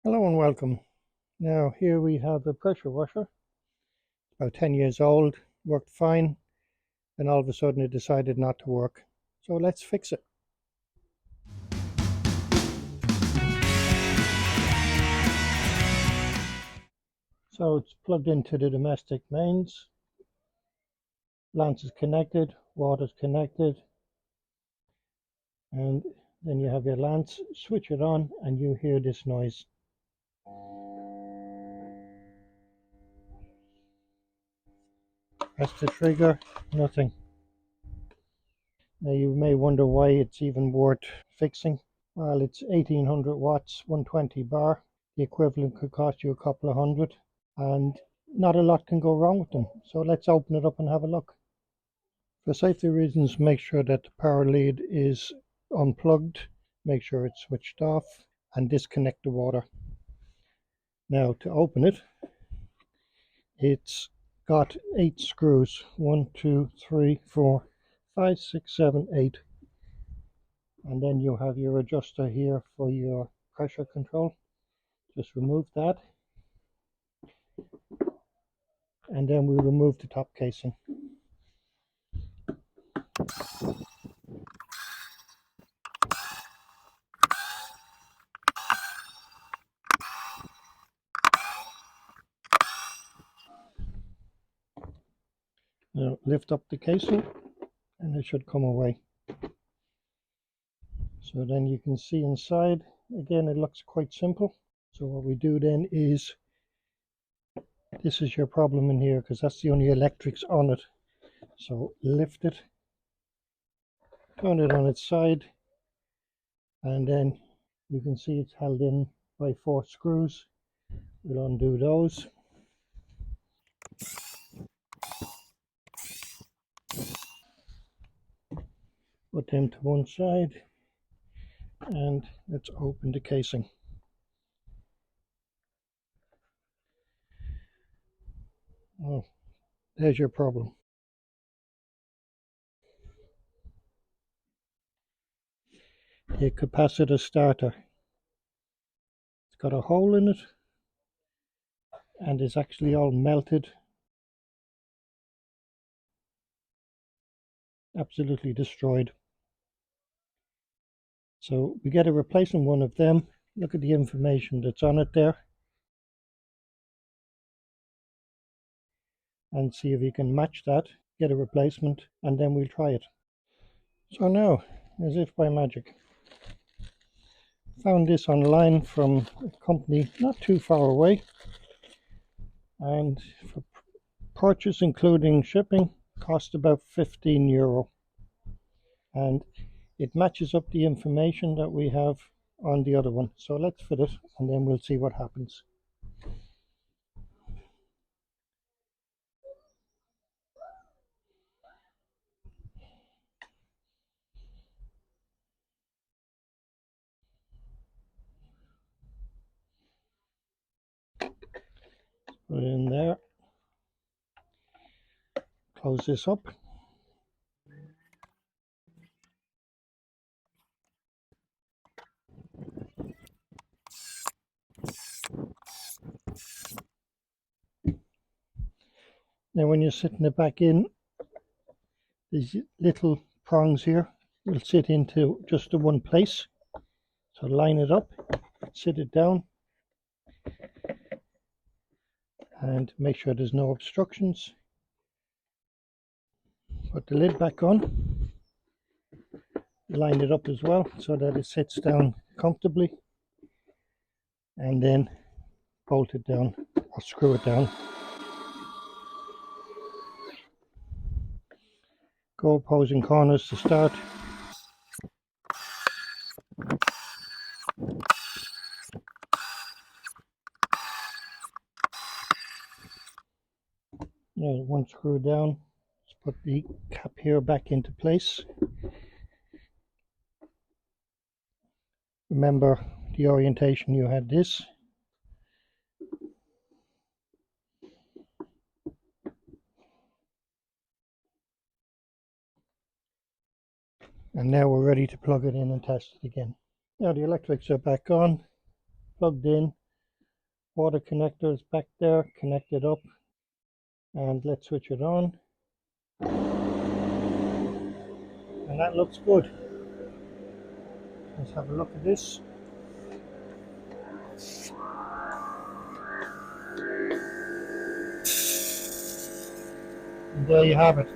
Hello and welcome. Now here we have a pressure washer, about 10 years old, worked fine, and all of a sudden it decided not to work. So let's fix it. So it's plugged into the domestic mains, lance is connected, water's connected, and then you have your lance, switch it on and you hear this noise. Press the trigger, nothing. Now you may wonder why it's even worth fixing. Well, it's 1800 watts, 120 bar. The equivalent could cost you a couple of hundred, and not a lot can go wrong with them. So let's open it up and have a look. For safety reasons, make sure that the power lead is unplugged, make sure it's switched off, and disconnect the water. Now to open it, it's got 8 screws, 1, 2, 3, 4, 5, 6, 7, 8. And then you have your adjuster here for your pressure control. Just remove that, and then we remove the top casing. Now lift up the casing and it should come away. So then you can see inside. Again, it looks quite simple. So what we do then is, this is your problem in here because that's the only electrics on it. So lift it, turn it on its side, and then you can see it's held in by 4 screws. We'll undo those. Put them to one side, and let's open the casing. Oh, there's your problem. The capacitor starter. It's got a hole in it and is actually all melted. Absolutely destroyed. So we get a replacement one of them. Look at the information that's on it there, and see if you can match that, get a replacement, and then we'll try it. So now, as if by magic, found this online from a company not too far away, and for purchase including shipping cost about €15, and it matches up the information that we have on the other one. So let's fit it and then we'll see what happens. Put it in there, close this up. Now when you're sitting it back in, these little prongs here will sit into just the one place. So line it up, sit it down, and make sure there's no obstructions. Put the lid back on, line it up as well so that it sits down comfortably, and then bolt it down or screw it down. Go opposing corners to start. Now one screw down, let's put the cap here back into place. Remember the orientation, you had this. And now we're ready to plug it in and test it again. Now the electrics are back on, plugged in, Water connector is back there, connected up, and let's switch it on, and that looks good. Let's have a look at this. And there you have it.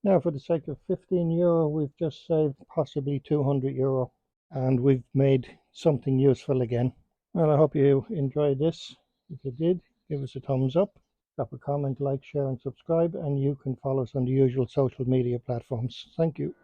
Now, for the sake of €15, we've just saved possibly €200, and we've made something useful again. Well, I hope you enjoyed this. If you did, give us a thumbs up, drop a comment, like, share, and subscribe, and you can follow us on the usual social media platforms. Thank you.